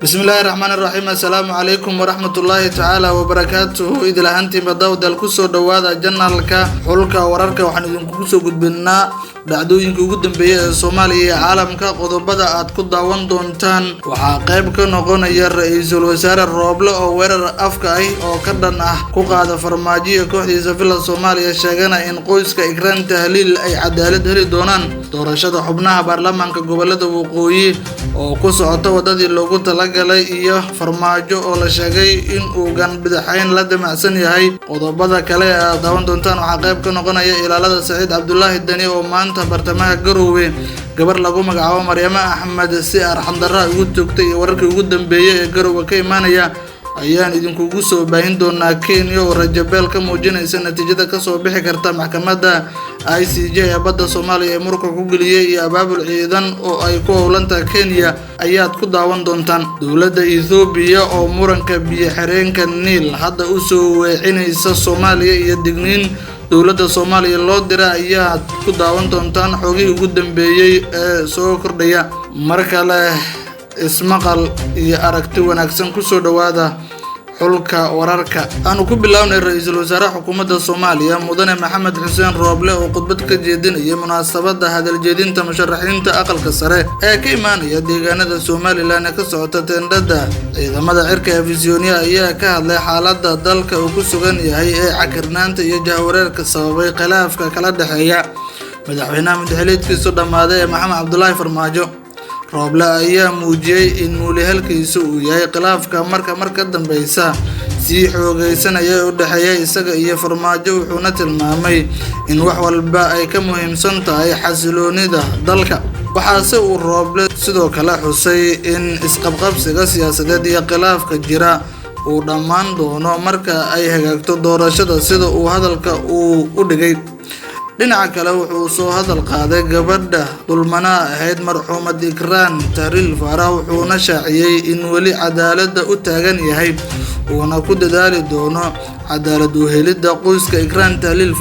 بسم الله الرحمن الرحيم. السلام عليكم ورحمة الله تعالى وبركاته. إذا لهنتي بدأوا دالكوسو دوادا جنة لك حولك ورارك وحن كوسو قد بنا dhacdooyinka ugu dambeeyay Soomaaliya caalamka qodobada aad ku daawan doontaan waxa qayb ka noqonaya ra'iisul wasaare Rooble oo weerar afka ah oo ka dhan ah ku qaada farmaajo kooxdiisa Villa Soomaaliya sheegana in qoyska Ikraan Tahliil ay cadaalad heli doonaan doorashada xubnaha baarlamaanka gobolada waqooyi oo ku socota wadadii loogu talagalay iyo farmaajo oo la sheegay in uu gan bidixayn la damacsan yahay qodobada kale aad daawan doontaan waxa qayb ka noqonaya ilaalada Saciid Cabdullaahi Dani oo bartamaha Garowe gabar lagu magacaabo Maryama Axmed si arxan darra ugu togtay wararkii ugu dambeeyay ee Garowe ka imaanaya ayaan idinkugu soo baahin doonaa Kenya oo rajabeel ka muujinaysa natiijada ka soo bixi karta maxkamadda ICJ ee badda Soomaaliya ee muranka ku galiyay iyo abaabul ciidan oo ay ku howlanta Kenya ayaad ku daawan doontaan dawladda Ethiopia oo muranka biyo xireenka Niil hadda u soo weecinaysa Soomaaliya iyo digniin dawladda Soomaaliya loo diray ayaa ku daawan doontaan xogii ugu dambeeyay ee soo kordhaya markale ismaqal iyo aragti wanaagsan ku soo dhawaada xulka wararka aanu ku bilaabnay ra'iisul wasaaraha xukuumadda Soomaaliya mudane Maxamed Xuseen Rooble oo khudbad ka jeedinayay munaasabadda hadal jeedinta musharaxiinta aqalka sare ee ka imaanaya deegaanada Soomaaliland ka socota teendhada ciidamada cirka ee Visionia ayaa ka hadlay xaaladda dalka uu ku sugan yahay ee cakirnaanta iyo jahwareerka sababay khilaafka kala dhaxeeya madaxweynaha madaxweynaha dhamaaday ee Maxamed Cabdullaahi Farmaajo Rooble ayaa muujiyay in muulehalkiisu uu yahay khilaafka marka dambaysa si xoogaysanaya u dhaxeeya isaga iyo Farmaajo wuxuuna tilmaamay in wax walba ay ka muhiimsan tahay xasiloonida dalka waxaase uu Rooble sidoo kale xusay in isqabqabsiga siyaasadeed iyo khilaafka jira uu dhammaan doono marka ay hagaagto doorashada sida uu hadalka u dhigay dhinaca kale wuxuu soo hadal qaaday gabadha dulmana ahayd marxuumad Ikraan Tahliil wuxuuna shaaciyay in wali cadaalada u taagan yahay uuna ku dadaali doono cadaalad u helidda qoyska Ikraan Tahliil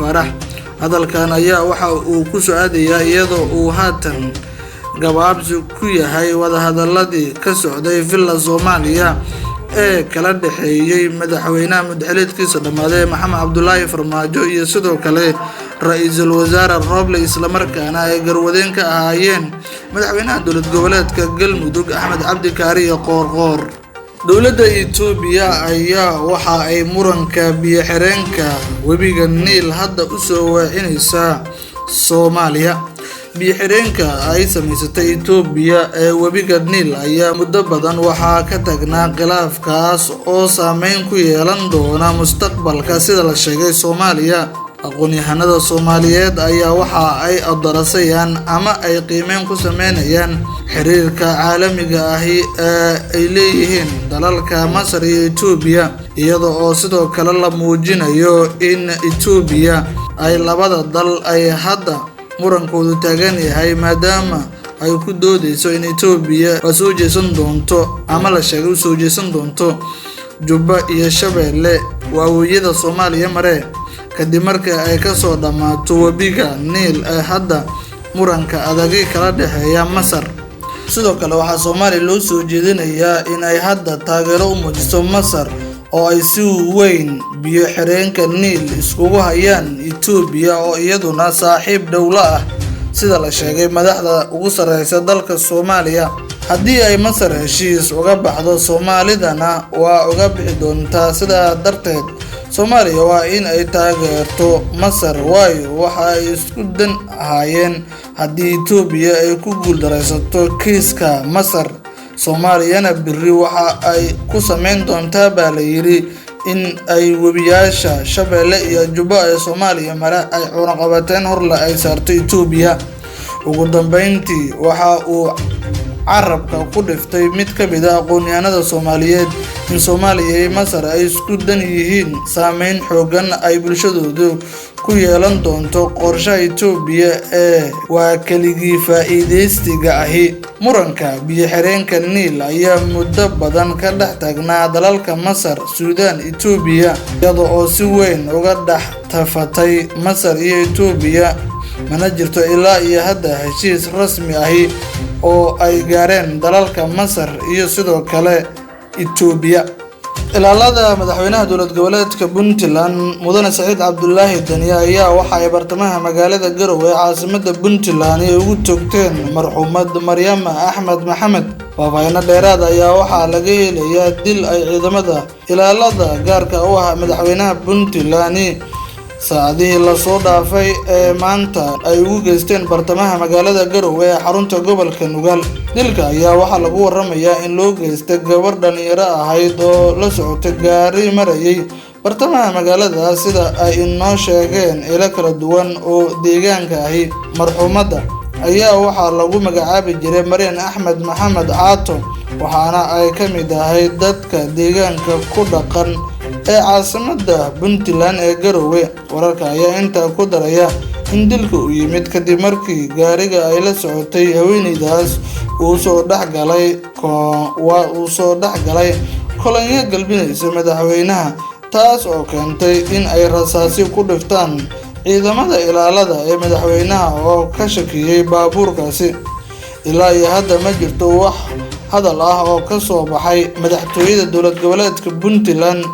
hadalkan ayaa waxa uu ku soo aadayaa iyadoo uu haatan gabaabsi ku yahay wada hadaladii ka socday Villa Soomaaliya ee kala dhaxeeyay madaxweynaha madaxweynaha dhamaaday Maxamed Cabdullaahi Farmaajo iyo sidoo kale ra'iisul wasaare Rooble isla markaana ay garwadeen ka ahaayeen madaxweynaha dowlad goboleedka Galmudug Axmed Cabdi Kaariye Qoorqoor dawladda Ethiopia ayaa waxa ay muranka biyo xireenka webiga Niil hadda u soo weecinaysa Soomaaliya biyo xireenka ay samaysatay Ethiopia ee webiga Niil ayaa muddo badan waxa ka tagnaa khilaafkaas oo saameyn ku yeelan doona mustaqbalka sida la sheegay Soomaaliya aqoon-yahanada Soomaaliyeed ayaa waxa ay adarasayaan ama ay qiimeyn ku sameynayaan xiriirka caalamiga ah ee ay leeyihiin dalalka Masar iyo Ethiopia iyadoo oo sidoo kale la muujinayo in Ethiopia ay labada dal ay hadda murankoodu taagan yahay maadaama ay ku doodayso in Ethiopia soo jeesan doonto ama la sheegay soo jeesan doonto Jubba iyo Shabeelle waawiyada Soomaaliya mare kadib markii ay ka soo dhamaato webiga Niil ee hadda muranka adagi kala dhaxeeya Masar sidoo kale waxa Soomaaliya loo soo jeedinayaa in ay hadda taageero u muujiso Masar oo ay si weyn biyo xireenka Niil iskugu hayaan Ethiopia oo iyaduna saaxiib dawla ah sida la sheegay madaxda ugu sareysa dalka Soomaaliya haddii ay Masar heshiis uga baxdo Soomaalidana waa uga bixi doontaa sida darteed Soomaaliya waa in ay taageerto Masar waayo waxa ay isku dan ahaayeen haddii Ethiopia ay ku guuldareysato kiiska Masar Soomaaliyana birri waxa ay ku sameyn doontaa baa la yiri in ay webiyaasha Shabeelle iyo Jubba ee Soomaaliya mara ay cunaqabateen horla ay saarto Ethiopia ugu dambeyntii waxa uu carabka ku dhiftay mid ka mid ah aqoon-yahanada Soomaaliyeed in Soomaaliya iyo Masar ay isku dan yihiin saameyn xoogan ay bulshadoodu ku yeelan doonto qorshaha Ethiopia ee waa kaligii faa'iideystiga ahi muranka biyo xireenka Niil ayaa muddo badan ka dhex taagnaa dalalka Masar Suudaan Ethiopia iyadoo oo si weyn uga dhex tafatay Masar iyo Ethiopia mana jirto ilaa iyo hadda heshiis rasmi ahi oo ay gaareen dalalka Masar iyo sidoo kale Itoobiya. ilaalada madaxweynaha dowlad goboleedka Puntland Mudane Saciid Cabdullaahi Dani ayaa waxa ay bartamaha magaalada Garowe caasimadda Puntland ay ugu toogteen marxuumad Maryama Axmed Maxamed. faahfaahin dheeraad ayaa waxaa laga helayaa dil ay ciidamada ilaalada gaarka u ah madaxweynaha Puntland saacadihii la soo dhaafay ee maanta ay ugu geysteen bartamaha magaalada Garowe ee xarunta gobolka Nugaal. dilka ayaa waxaa lagu waramayaa in loo geystay gabar dhalinyaro ahayd oo la socotay gaari marayay bartamaha magaalada sida ay inoo sheegeen ilo kala duwan oo deegaanka ahi. marxuumadda ayaa waxaa lagu magacaabi jiray Maryan Axmed Maxamed Caato, waxaana ay ka mid ahayd dadka deegaanka ku dhaqan ee caasimadda Puntland ee Garowe. wararka ayaa intaa ku daraya in dilka uu yimid kadib markii gaariga ay la socotay haweeneydaas uu soo dhexgalay kolonyo galbinaysa madaxweynaha, taas oo keentay in ay rasaasi ku dhiftaan ciidamada ilaalada ee madaxweynaha oo ka shakiyay baabuurkaasi. ilaa iyo hadda ma jirto wax hadal ah oo ka soo baxay madaxtooyada dowlad goboleedka Puntland.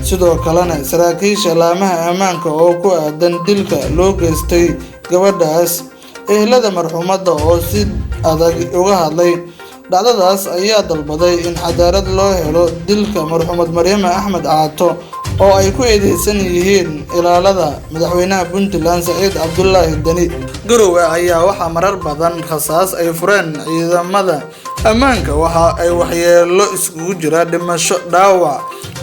sidoo kalena saraakiisha laamaha ammaanka oo ku aadan dilka loo geystay gabadhaas. ehelada marxuumadda oo si adag uga hadlay dhacdadaas ayaa dalbaday in cadaalad loo helo dilka marxuumad Maryama Axmed Caato oo ay ku eedeysan yihiin ilaalada madaxweynaha Puntland Saciid Cabdullaahi Dani. Garowe ayaa waxaa marar badan rasaas ay fureen ciidamada ammaanka, waxa ay waxyeelo isugu jira dhimasho dhaawac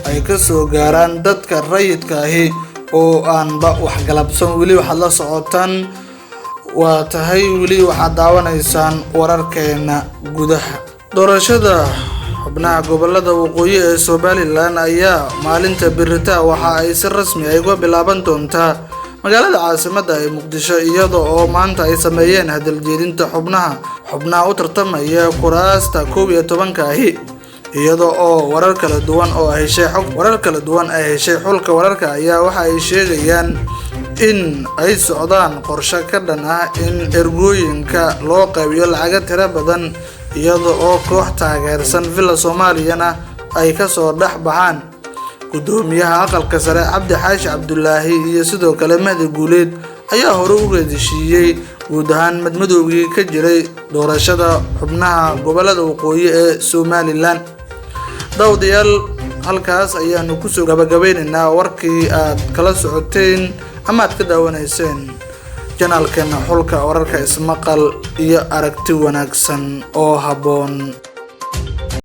ay ka soo gaaraan dadka rayidka ahi oo aanba wax galabsan. weli waxaad la socotaan weli waxaad daawanaysaan wararkeena gudaha. doorashada xubnaha gobolada waqooyi ee Somaliland ayaa maalinta birita waxa ay si rasmi ah uga bilaaban doontaa magaalada caasimadda ee Muqdisho, iyadoo oo maanta ay sameeyeen hadal jeedinta xubnaha u tartamaya kuraasta 11 ahi, iyadoo oo warar kala duwan ay heshay xulka wararka ayaa waxa ay sheegayaan in ay socdaan qorshe ka dhan ah in ergooyinka loo qaybiyo lacag tiro badan, iyadoo oo koox taageersan Villa Soomaaliyana ay ka soo dhex baxaan. gudoomiyaha aqalka sare Cabdi Xaashi Cabdullaahi iyo sidoo kale Mahdi Guuleed ayaa hore u heshiiyey guud ahaan madmadowgii ka jiray doorashada xubnaha gobolada waqooyi ee Somaliland. dawdayaal, halkaas ayaanu ku soo gabagabaynaynaa warkii aad kala socoteen ama aad ka daawanayseen janaalkeena xulka wararka ismaqal iyo aragti wanaagsan oo haboon.